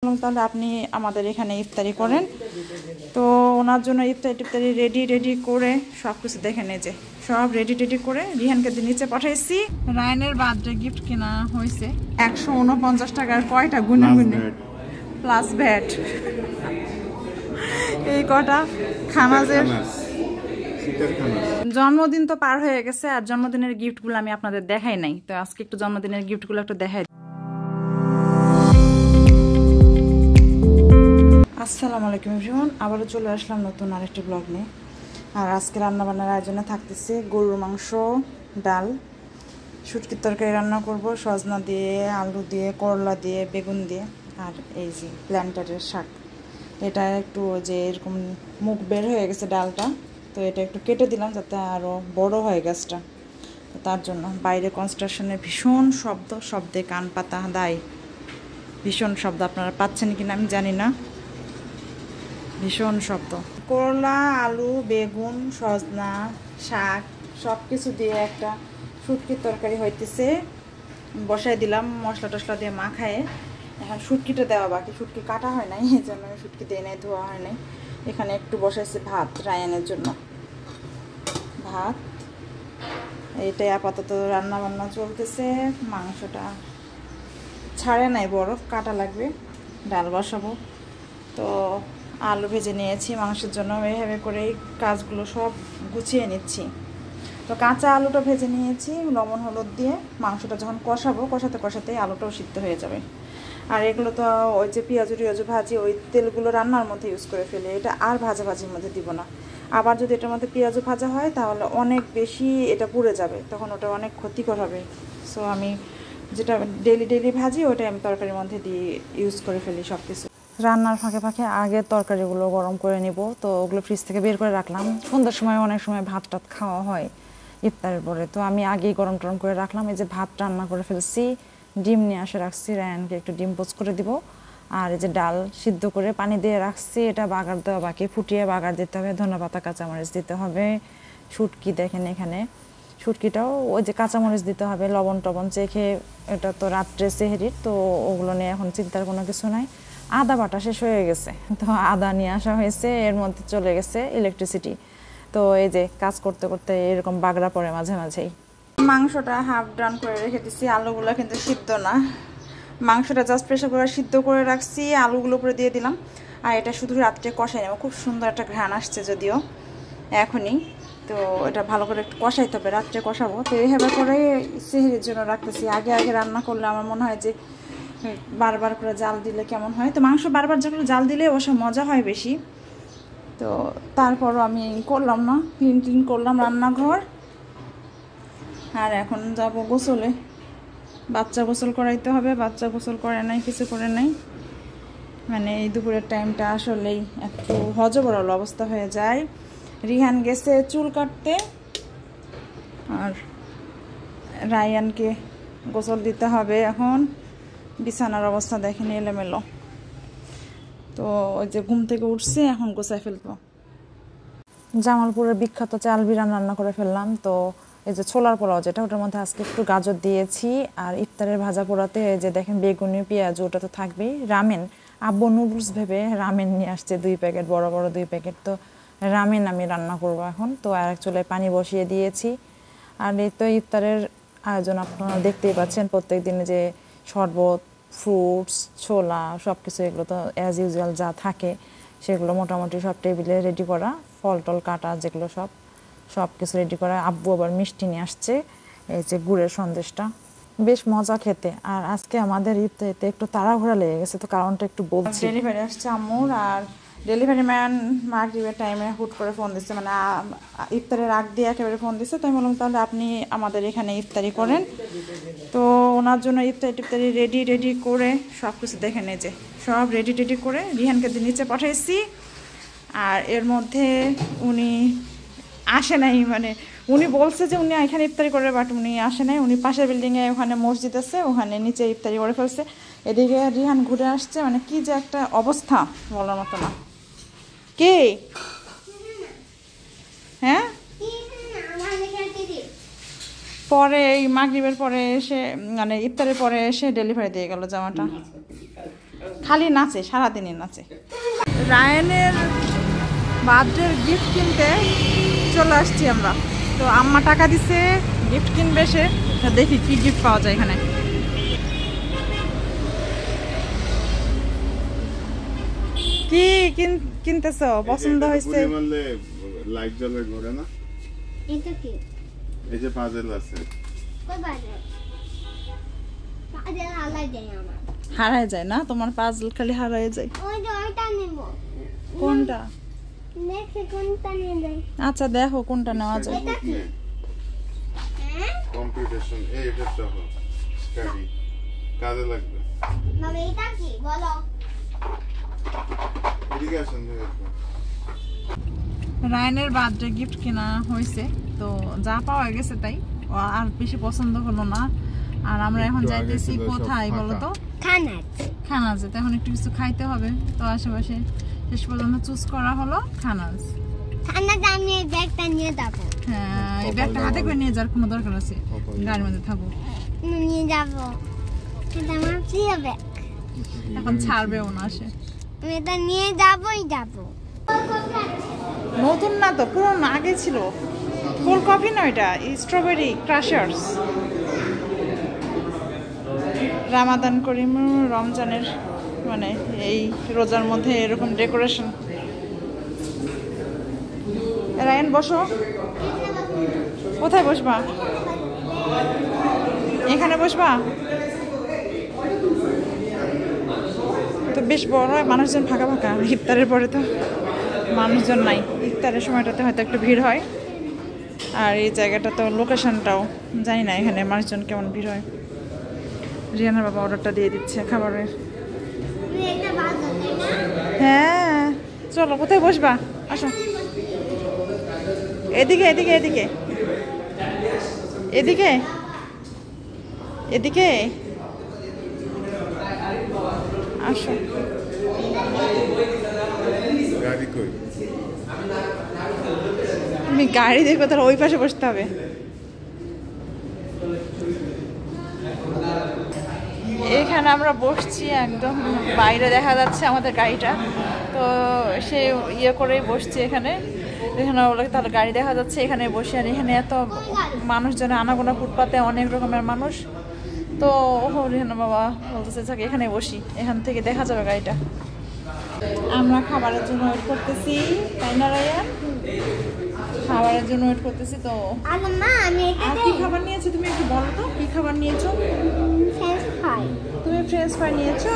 বললাম তাহলে আপনি আমাদের এখানে ইফতারি করেন। তো ওনার জন্য ইফতারি রেডি করে সব কিছু দেখে নিয়েছে, সব রেডি করে রিহানকে নিচে পাঠাইছি। রায়নের বার্থডে গিফট কেনা হয়েছে 149 টাকার, কয়টা গুনে প্লাস ভ্যাট, এই কটা খানাজের। জন্মদিন তো পার হয়ে গেছে, আর জন্মদিনের গিফটগুলো আমি আপনাদের দেখাই নাই, তো আজকে একটু জন্মদিনের গিফটগুলো একটু দেখাই। আসসালামু আলাইকুম এভরিওয়ান, আবারও চলে আসলাম নতুন আরেকটি ব্লগ নিয়ে। আর আজকে রান্নাবান্নার আয়োজনে থাকতেছে গরুর মাংস, ডাল, শুটকির তরকারি রান্না করব সজনা দিয়ে, আলু দিয়ে, করলা দিয়ে, বেগুন দিয়ে, আর এই যে প্ল্যান্টারের শাক। এটা একটু যে এরকম মুখ বের হয়ে গেছে ডালটা, তো এটা একটু কেটে দিলাম যাতে আরও বড় হয় গাছটা। তো তার জন্য বাইরে কনস্ট্রাকশনের ভীষণ শব্দে কান পাতা দায়, ভীষণ শব্দ। আপনারা পাচ্ছেন কিনা আমি জানি না, ভীষণ শব্দ। করলা, আলু, বেগুন, সজনা, শাক সব কিছু দিয়ে একটা শুটকির তরকারি হইতেছে, বসাই দিলাম মশলা টশলা দিয়ে মাখায়ে। এখন শুটকিটা দেওয়া বাকি, শুটকি কাটা হয় নাই, এই জন্য শুটকি দিয়ে নাই, ধোয়া হয় নাই। এখানে একটু বসাইছে ভাত রায়ানের জন্য, ভাত। এইটাই আপাতত রান্না বান্না চলতেছে। মাংসটা ছাড়ে নাই, বরফ কাটা লাগবে। ডাল বসাবো, তো আলু ভেজে নিয়েছি মাংসের জন্য। এইভাবে করেই কাজগুলো সব গুছিয়ে নিচ্ছি। তো কাঁচা আলুটা ভেজে নিয়েছি লবণ হলুদ দিয়ে। মাংসটা যখন কষাবো, কষাতেই আলুটাও সিদ্ধ হয়ে যাবে। আর এগুলো তো ওই যে পেঁয়াজু টিয়াজু ভাজি, ওই তেলগুলো রান্নার মধ্যে ইউজ করে ফেলে, এটা আর ভাজির মধ্যে দিব না। আবার যদি এটার মধ্যে পেঁয়াজু ভাজা হয় তাহলে অনেক বেশি এটা পুড়ে যাবে, তখন ওটা অনেক ক্ষতিকর হবে। সো আমি যেটা ডেলি ভাজি, ওটাই আমি তরকারির মধ্যে দিয়ে ইউজ করে ফেলি সব কিছু। রান্নার ফাঁকে আগে তরকারিগুলো গরম করে নিব, তো ওগুলো ফ্রিজ থেকে বের করে রাখলাম। সন্ধ্যার সময় অনেক সময় ভাত টাত খাওয়া হয় ইফতারের পরে, তো আমি আগেই গরম টরম করে রাখলাম। এই যে ভাত রান্না করে ফেলছি, ডিম নিয়ে আসে রাখছি, রায়ানকে একটু ডিম পোচ করে দিব। আর এই যে ডাল সিদ্ধ করে পানি দিয়ে রাখছি, এটা বাগার দেওয়া বাকি, ফুটিয়ে বাগার দিতে হবে, ধনেপাতা কাঁচামরিচ দিতে হবে। শুটকি দেখেন এখানে, শুটকিটাও ওই যে কাঁচামরিচ দিতে হবে, লবণ টবণ চেখে। এটা তো রাত্রে সেহরির, তো ওগুলো নিয়ে এখন চিন্তার কোনো কিছু নাই। আদা বাটা শেষ হয়ে গেছে, তো আদা নিয়ে আসা হয়েছে, এর মধ্যে চলে গেছে ইলেকট্রিসিটি। তো এই যে কাজ করতে করতে এরকম বাগড়া পড়ে মাঝেই। মাংসটা হাফ ডান করে রেখে দিচ্ছি, আলুগুলো কিন্তু সিদ্ধ না। মাংসটা জাস্ট প্রেসার কুকারে সিদ্ধ করে রাখছি, আলুগুলো উপরে দিয়ে দিলাম। আর এটা শুধু রাত্রে কষাই নেব, খুব সুন্দর একটা ঘ্রাণ আসছে যদিও এখনই। তো এটা ভালো করে একটু কষাইতে হবে, রাত্রে কষাবো। তো এইভাবে করে সেহরির জন্য রাখতেছি। আগে রান্না করলে আমার মনে হয় যে বারবার করে জাল দিলে কেমন হয়, তো মাংস বারবার যখন জাল দিলে অবশ্য মজা হয় বেশি। তো তারপরও আমি করলাম না, ক্লিন করলাম রান্নাঘর। আর এখন যাব গোসলে, বাচ্চা গোসল করাইতে হবে। বাচ্চা গোসল করে নাই, কিছু করে নাই, মানে এই দুপুরের টাইমটা আসলেই একটু হজবরল অবস্থা হয়ে যায়। রিহান গেছে চুল কাটতে, আর রায়ানকে গোসল দিতে হবে এখন। বিছানার অবস্থা দেখেন এলোমেলো, তো ওই যে ঘুম থেকে উঠছে, এখন গোছায় ফেলবো। জামালপুরের বিখ্যাত চাল বিরান রান্না করে ফেললাম। তো এই যে ছোলার পোলাও যেটা, ওটার মধ্যে আজকে একটু গাজর দিয়েছি। আর ইফতারের ভাজা পোড়াতে এই যে দেখেন বেগুনি পেঁয়াজ, ওটা তো থাকবেই। রামেন, আব্বু নুডলস ভেবে রামেন নিয়ে আসছে 2 প্যাকেট, বড় 2 প্যাকেট। তো রামেন আমি রান্না করব এখন। তো আর এক চুলায় পানি বসিয়ে দিয়েছি। আর এই তো ইফতারের আয়োজন আপনারা দেখতেই পাচ্ছেন, প্রত্যেক দিনে যে শরবত, ফ্রুটস, ছোলা সব কিছু, এগুলো তো অ্যাজ ইউজুয়াল যা থাকে সেগুলো মোটামুটি সব টেবিলে রেডি করা, ফল টল কাটা যেগুলো সব কিছু রেডি করা। আব্বু আবার মিষ্টি নিয়ে আসছে, এই যে গুড়ের সন্দেশটা, বেশ মজা খেতে। আর আজকে আমাদের ইফতারিতে একটু তাড়াহুড়া লেগে গেছে, তো কারণটা একটু বলছি। ডেলিভারি আসছে আম্মুর, আর ডেলিভারি ম্যান মাগরিবের টাইমে হুট করে ফোন দিচ্ছে, মানে ইফতারের আগ দিয়ে একেবারে ফোন দিচ্ছে। তো আমি বললাম তাহলে আপনি আমাদের এখানে ইফতারি করেন। তো ওনার জন্য ইফতারি রেডি করে সব কিছু দেখে নিয়েছে, সব রেডি করে রিহানকে নিচে পাঠাইছি। আর এর মধ্যে উনি আসে নাই, মানে উনি বলছে যে উনি এখানে ইফতারি করে, বাট উনি আসে নাই। উনি পাশের বিল্ডিংয়ে ওখানে মসজিদ আছে, ওখানে নিচে ইফতারি করে ফেলছে। এদিকে রিহান ঘুরে আসছে, মানে কি যে একটা অবস্থা বলার মতো না। কে? হ্যাঁ, পরে এই মাগরিবের পরে এসে, মানে ইফতারের পরে এসে ডেলিভারি দিয়ে গেল জামাটা। খালি নাচে, সারাদিনই নাচে। রায়ানের বার্থডের গিফট কিনতে চলে আসছি আমরা। তো আম্মা টাকা দিছে, গিফট কিনবে সে। দেখি কি গিফট পাওয়া যায় এখানে। কি কিনতেছ? পছন্দ হয়েছে? লাইট জ্বলে ঘোরে না? এটা কি? এই যে পাজেল আছে। কই পাজেল? পাজেল হারায় যায় আমার। হারায় যায় না? তোমার পাজল খালি হারায় যায়। ওই যে ওইটা নেব। কোনটা? দেখে কোনটা নেবে? আচ্ছা দেখো কোনটা নেওয়া যায়। এটা কি? হ্যাঁ? কম্পিটিশন এটা তো স্টাডি কাজে লাগবে। বাবা এটা কি? বলো। এদিকে আসুন। রায়ানের বার্থডে গিফট কেনা হয়েছে, তো যা পাওয়া গেছে তাই, আর বেশি পছন্দ হলো না। আর আমরা এখন যাইতেছি কোথায় বলো তো? খানাজ। তো এখন একটু কিছু খাইতে হবে, তো আশেপাশে শেষ পর্যন্ত চুজ করা হলো খানাজ। আমি এই ব্যাগটা নিয়ে যাবো। হ্যাঁ, এই ব্যাগটা হাতে করে নিয়ে যাওয়ার কোনো দরকার আছে? গাড়ির মধ্যে থাকবো, নিয়ে যাবো। এটা আমার প্রিয় ব্যাগ। এখন ছাড়বেও না সে। আমি এটা নিয়ে যাবোই যাবো। নতুন না তো, পুরনো, আগে ছিল। কোল্ড কফি না এটা, স্ট্রবেরি ক্রাশার্স। রামাদান করিম, রমজানের মানে এই রোজার মধ্যে এরকম ডেকোরেশন। রায়ান বসো। কোথায় বসবা? এখানে বসবা? তো বেশ বড়, মানুষজন ফাঁকা ফাঁকা। ইফতারের পরে তো মানুষজন নাই, ইফতারের সময়টাতে হয়তো একটু ভিড় হয়। আর এই জায়গাটা তো লোকেশনটাও জানি না এখানে মানুষজন কেমন ভিড় হয়। রিয়ানার বাবা অর্ডারটা দিয়ে দিচ্ছে খাবারের। হ্যাঁ চলো, কোথায় বসবা? আসো এদিকে এদিকে এদিকে এদিকে এদিকে আসো। গাড়ি কই? তুমি গাড়ি দেখবে, তাহলে ওই পাশে বসতে হবে। এখানে আমরা বসছি, একদম বাইরে দেখা যাচ্ছে আমাদের গাড়িটা। তো সে ইয়ে করেই বসছি এখানে। এখানে বলে তাহলে গাড়ি দেখা যাচ্ছে, এখানে বসে। আর এখানে এত মানুষজনে আনাগোনা, ফুটপাতে অনেক রকমের মানুষ। তো রিহানা বাবা বলতেছে যাক এখানে বসি, এখান থেকে দেখা যাবে গাড়িটা। আমরা খাবারের জন্য ওয়েট করতেছি, তাই না রায়ান? খাবারের জন্য ওয়েট করতেছি। তো আর কি খাবার নিয়েছো তুমি একটু বলো তো, কি খাবার নিয়েছো? তুমি ফ্রেঞ্চ ফ্রাই নিয়েছো?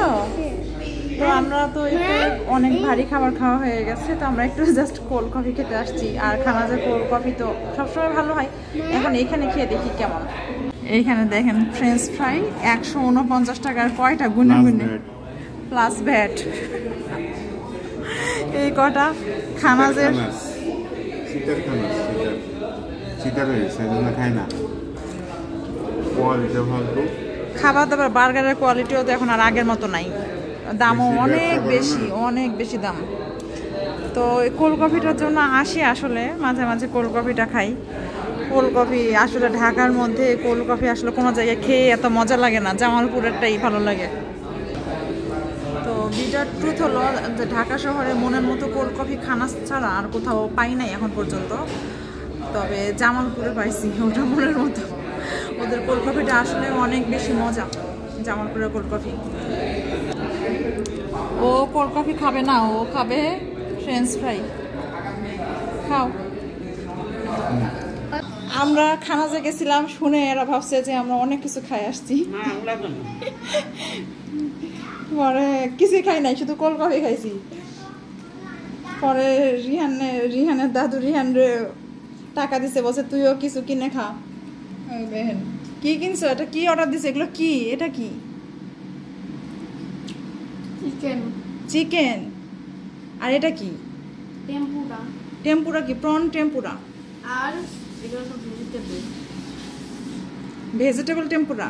তো আমরা তো একটু অনেক ভারী খাবার খাওয়া হয়ে গেছে, তো আমরা একটু জাস্ট কোল্ড কফি খেতে আসছি। আর খানাজের কোল্ড কফি তো সবসময় ভালো হয়, এখন এখানে খেয়ে দেখি কেমন। এইখানে দেখেন ফ্রেঞ্চ ফ্রাই 149 টাকার কয়টা, গুনে গুনে প্লাস ভ্যাট। এই কটা খানাজের খাবার দাবার, বার্গারের কোয়ালিটিও তো এখন আর আগের মতো নাই, দামও অনেক বেশি, অনেক বেশি দাম। তো কোল্ড কফিটার জন্য আসি, আসলে মাঝে মাঝে কোল্ড কফিটা খাই। কোল্ড কফি আসলে ঢাকার মধ্যে কোল্ড কফি আসলে কোনো জায়গায় খেয়ে এত মজা লাগে না, জামালপুরেরটাই ভালো লাগে। তো বিটার ট্রুথ হলো যে ঢাকা শহরে মনের মতো কোল্ড কফি খানা ছাড়া আর কোথাও পাই নাই এখন পর্যন্ত। তবে জামালপুরে পাইছি ওটা মনের মতো। ওদের কোল্ড কফিটা আসলে অনেক বেশি মজা, জামালপুরের কোল্ড কফি। ও কোল্ড কফি খাবে না, ও খাবে ফ্রেঞ্চ ফ্রাই। খাও। আমরা খানাজে গেছিলাম, শুনে এরা ভাবছে যে আমরা অনেক কিছু খাই আসছি। পরে কিছুই খাই নাই, শুধু কোল্ড কফি খাইছি। পরে রিহানের দাদু রিহান টাকা দিছে, বলছে তুইও কিছু কিনে খা। কি কিনছো? এটা কি অর্ডার দিছে? এগুলো কি? এটা কি? চিকেন। আর এটা কি? টেম্পুরা কি? Prawn tempura. আর ভেজিটেবল টেম্পুরা।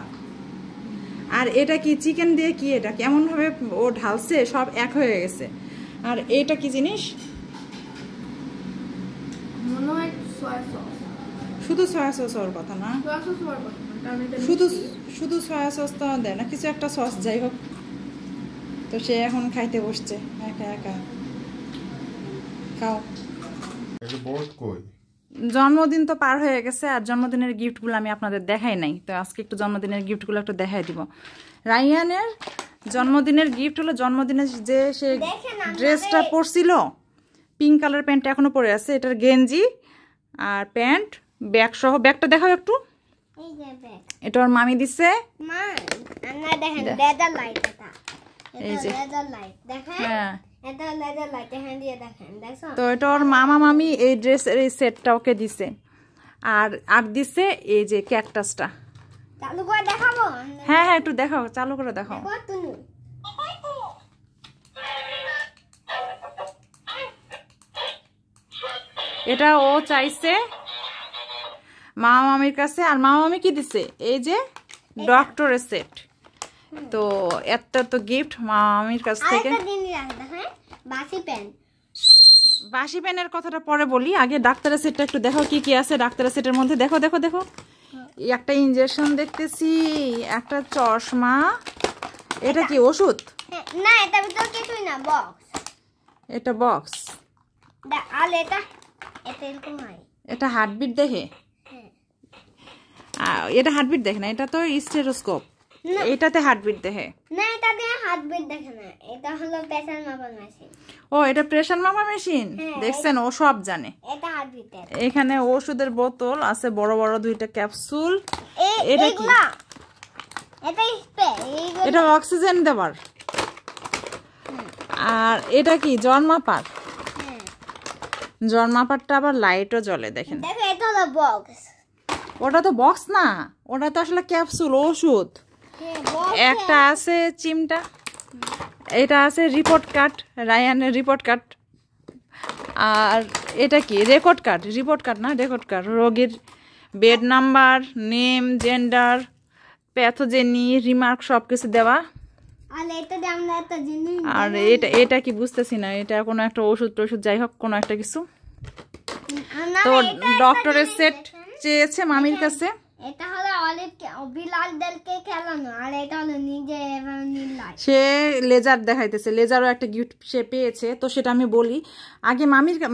আর এটা কি? চিকেন দিয়ে কি? এটা কেমন ভাবে ও ঢালছে, সব এক হয়ে গেছে। আর এটা কি জিনিস? শুধু সয়া সস ওর কথা না, শুধু সয়া সস তো দেয় না, কিছু একটা সস, যাই হোক। তো সে এখন খাইতে বসছে একা একা। খাও। এটা বোর্ড কই? জন্মদিন তো পার হয়ে গেছে, আর জন্মদিনের গিফটগুলো আমি আপনাদের দেখাই নাই, তো আজকে একটু জন্মদিনের গিফটগুলো একটু দেখাই দিব। রাইয়ানের জন্মদিনের গিফট হলো জন্মদিনে যে সে ড্রেসটা পরছিল, পিঙ্ক কালার প্যান্ট এখনো পরে আছে, এটার গেঞ্জি আর প্যান্ট ব্যাগ সহ। ব্যাগটা দেখাও একটু। এই যে ব্যাগ। এটা ওর মামি দিছে। মা আমরা দেখেন লেদার লাইট এটা। এই যে লেদার লাইট দেখেন। হ্যাঁ, এটা লেদার লাইট হ্যান্ড দিয়ে দেখেন, দেখছো? তো এটা ওর মামা মামি এই ড্রেসের এই সেটটা ওকে দিছে। আর দিছে এই যে ক্যাকটাসটা। চালু করে দেখাবো? হ্যাঁ হ্যাঁ, একটু দেখাও, চালু করে দেখাও। দেখো তুমি। এটা ও চাইছে মামা মামির কাছে, আর মামা মামি কি দিছে এই যে ডক্টরের সেট। তো এত তো গিফট মামা মামির কাছ থেকে। আরেকটা জিনিস আছে দেখেন, বাসি পেন। বাসি পেনের কথাটা পরে বলি, আগে ডাক্তারের সেটটা একটু দেখো কি কি আছে ডাক্তারের সেটের মধ্যে। দেখো দেখো দেখো, একটা ইনজেকশন দেখতেছি, একটা চশমা। এটা কি ওষুধ? না, এটা ভিতরে কিছুই না, বক্স। এটা বক্স। আর এটা এরকম হয়। এটা হার্টবিট দেখে? এটা হার্টবিট দেখে না, এটা তো স্টেথোস্কোপ। এটাতে হার্টবিট দেখে না, এটা দিয়ে হার্টবিট দেখে না, এটা হলো প্রেসার মাপার মেশিন। ও, এটা প্রেসার মাপার মেশিন। দেখছেন, ও সব জানে। এটা হার্টবিট। এখানে ওষুধের বোতল আছে, বড় বড় দুইটা ক্যাপসুল। এটা কি? এটা স্প্রে। এটা অক্সিজেন দেবার। আর এটা কি জ্বর মাপার? জ্বর মাপারটা আবার লাইটও জ্বলে, দেখেন। দেখো, এটা হলো বক্স। ওটা তো বক্স না, ওটা তো আসলে ক্যাপসুল, ওষুধ। একটা আছে চিমটা, এটা আছে রিপোর্ট কার্ড, রায়ানের রিপোর্ট কার্ড। আর এটা কি রেকর্ড কার্ড? রিপোর্ট কার্ড না, রেকর্ড কার্ড। রোগীর bed number, name, gender, pathogeny, remark সব কিছু দেওয়া। আর এটা কি বুঝতেছি না, এটা কোনো একটা ওষুধ টষুধ, যাই হোক কোনো একটা কিছু। তো ডক্টরের সেট চেয়েছে মামির কাছে। এটা হলো অলিভ বিলালদেরকে খেলানো, আর এটা হলো নিজে নীল। সে লেজার দেখাইতেছে, লেজারও একটা গিফট সে পেয়েছে। তো সেটা আমি বলি আগে।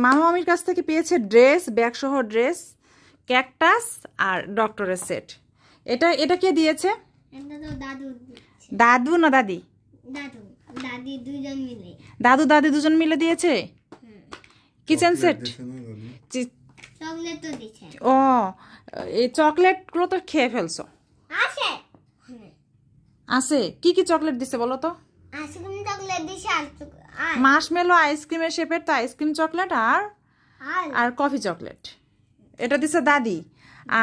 মামা মামির কাছ থেকে পেয়েছে ড্রেস, ব্যাগ সহ ড্রেস, ক্যাকটাস আর ডক্টরের সেট। এটা কে দিয়েছে? এটা তো দাদু। দাদু না দাদি? দাদু দাদি দুজন মিলে। দাদু দাদি দুজন মিলে দিয়েছে কিচেন সেট। চকলেট তো দিয়েছে। ও, এই চকলেটগুলো তো খেয়ে ফেলছো। আছে আছে কি কি চকলেট দিছে বলো তো? আইসক্রিম চকলেট দিছে, আর মার্শমেলো আইসক্রিমের শেপের তো আইসক্রিম চকলেট, আর কফি চকলেট। এটা দিছে দাদি।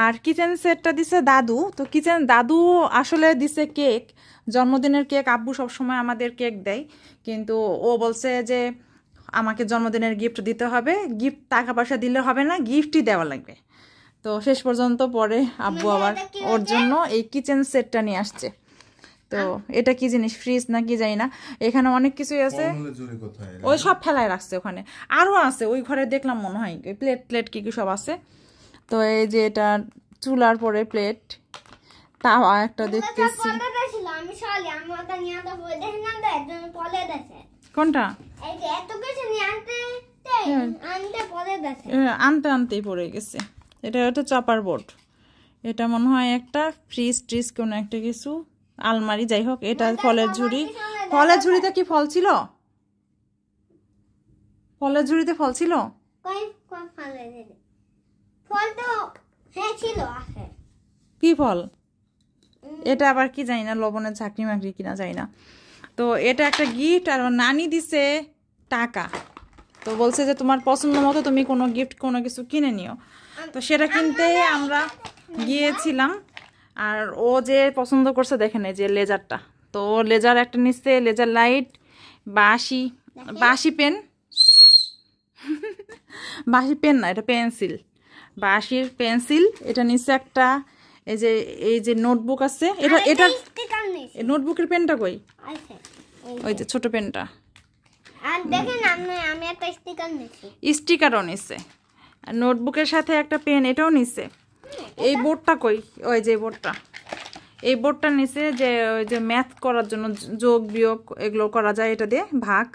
আর কিচেন সেটটা দিছে দাদু। তো দাদু আসলে দিছে কেক, জন্মদিনের কেক। আব্বু সবসময় আমাদের কেক দেয়, কিন্তু ও বলছে যে আমাকে জন্মদিনের গিফট দিতে হবে, গিফট টাকা পয়সা দিলে হবে না, গিফটই দেওয়া লাগবে। তো শেষ পর্যন্ত পরে আব্বু আবার ওর জন্য এই কিচেন সেটটা নিয়ে আসছে। তো এটা কি জিনিস, ফ্রিজ না কি জানি না, এখানে অনেক কিছুই আছে। ওই সব ফেলায় রাখছে ওখানে, আরও আছে ওই ঘরে দেখলাম মনে হয়, প্লেট কি কি সব আছে। তো এই যে এটা চুলার পরে প্লেট, তাওয়া একটা দেখতেছি। কোনটা? আনতে আনতেই পড়ে গেছে। এটা একটা চাপার বোর্ড। এটা মনে হয় একটা ফ্রিজ কোনো একটা কিছু, আলমারি, যাই হোক। এটা ফলের ঝুড়ি। ফলের ঝুড়িতে কি ফল ছিল? ফলের ঝুড়িতে ফল ছিল? কি ফল? এটা আবার কি জানি না, লবণের ঝাঁকড়ি মাকড়ি কিনা জানি না। তো এটা একটা গিফট। আর নানি দিছে টাকা। তো বলছে যে তোমার পছন্দ মতো তুমি কোনো গিফট কোনো কিছু কিনে নিও। তো সেটা কিনতে আমরা গিয়েছিলাম। আর ও যে পছন্দ করছে দেখেন, এই যে লেজারটা। তো লেজার একটা নিচ্ছে, লেজার লাইট, বাঁশি পেন। বাঁশি পেন না, এটা পেন্সিল, বাঁশির পেন্সিল। এটা নিচ্ছে একটা। এই যে নোটবুক আছে, এটা নোটবুকের পেনটা কই? ওই যে ছোট পেনটা। আর দেখেন আমি একটা স্টিকার নিছি। স্টিকারও নিছে। আর নোটবুকের সাথে একটা পেন এটাও নিছে। এই বোর্ডটা কই? ওই যে বোর্ডটা, এই বোর্ডটা নিচে যে ওই যে ম্যাথ করার জন্য যোগ বিয়োগ এগুলো করা যায়, এটা দিয়ে ভাগ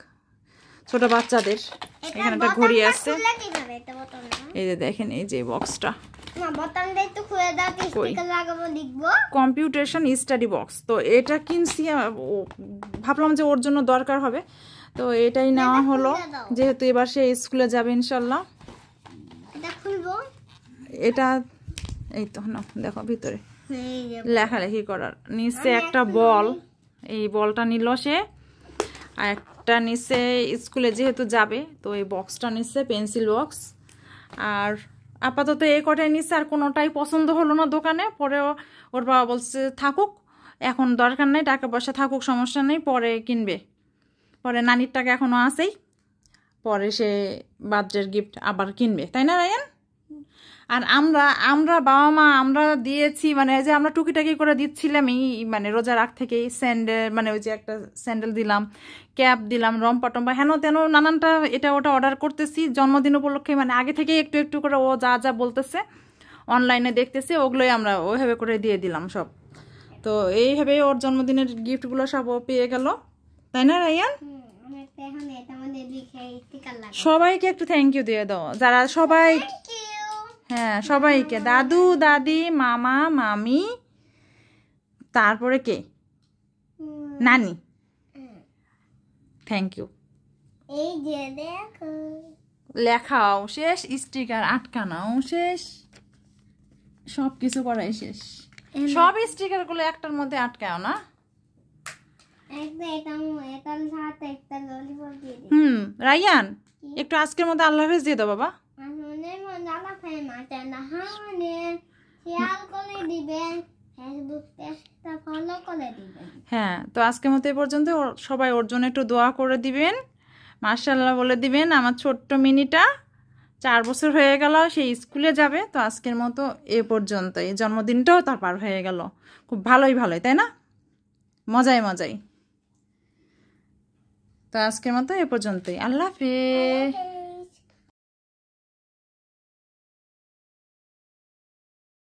ছোট বাচ্চাদের। এখানে একটা ঘড়ি আছে, খুলে কিভাবে এটা বোতাম না? এই যে দেখেন এই যে বক্সটা না বোতামটা একটু খুলে দাও, স্টিকার লাগাবো, লিখবো। Computation study box. তো এটা কিনছি, ভাবলাম যে ওর জন্য দরকার হবে, তো এটাই নেওয়া হলো, যেহেতু এবার সে স্কুলে যাবে ইনশাল্লাহ। এটা খুলবো, এটা এই তো না দেখো ভিতরে এই যে লেখালেখি করার। নিচে একটা বল, এই বলটা নিল সে, আর একটা নিচে স্কুলে যেহেতু যাবে তো এই বক্সটা নিচে, পেন্সিল বক্স। আর আপাতত এই কটাই নিচে, আর কোনোটাই পছন্দ হলো না দোকানে। পরে ওর বাবা বলছে থাকুক, এখন দরকার নেই, টাকা পয়সা থাকুক, সমস্যা নেই, পরে কিনবে। পরে নানির টাকা এখনও আছেই, পরে সে বার্থডের গিফট আবার কিনবে, তাই না রায়ান? আর আমরা বাবা মা আমরা দিয়েছি, মানে যে আমরা টুকিটাকি করে দিচ্ছিলাম এই মানে রোজার আগ থেকেই। স্যান্ডেল, মানে ওই যে একটা স্যান্ডেল দিলাম, ক্যাপ দিলাম, রম্পা টম্পা হেন তেন নানানটা এটা ওটা অর্ডার করতেছি জন্মদিন উপলক্ষে। মানে আগে থেকে একটু একটু করে ও যা যা বলতেছে অনলাইনে দেখতেছে, ওগুলোই আমরা ওইভাবে করে দিয়ে দিলাম সব। তো এইভাবে ওর জন্মদিনের গিফটগুলো সব ও পেয়ে গেল, তাই না রায়ান? আমি এখন এটা মধ্যে লিখে স্টিকার লাগাবো। সবাইকে একটু থ্যাংক ইউ দিয়ে দাও, যারা সবাই, থ্যাংক ইউ। হ্যাঁ সবাইকে, দাদু দাদি মামা মামি, তারপরে কে, নানি, থ্যাংক ইউ। এই যে দেখো, লেখাও শেষ, স্টিকার আটকানাও শেষ, সব কিছু করাই শেষ। সব স্টিকার গুলো একটার মধ্যে আটকাও না। একটা এটা সাথে একটা ললিপপ দিয়ে দিই। রায়ান একটু আজকের মধ্যে আল্লাহ হাফেজ দিয়ে দাও বাবা। আসলে মজালা খাই মাতে না হানে শেয়ার করে দিবেন, ফেসবুক পেজটা ফলো করে দিবেন। হ্যাঁ, তো আজকের মতো এ পর্যন্ত। সবাই ওর জন্য একটু দোয়া করে দিবেন, মাশাআল্লাহ বলে দিবেন। আমার ছোট্ট মিনিটা 4 বছর হয়ে গেল, সে স্কুলে যাবে। তো আজকের মতো এ পর্যন্ত, এই জন্মদিনটাও তার পার হয়ে গেল খুব ভালোই, তাই না? মজাই। তো আজকের মতো এ পর্যন্তই, আল্লাহ হাফেজ।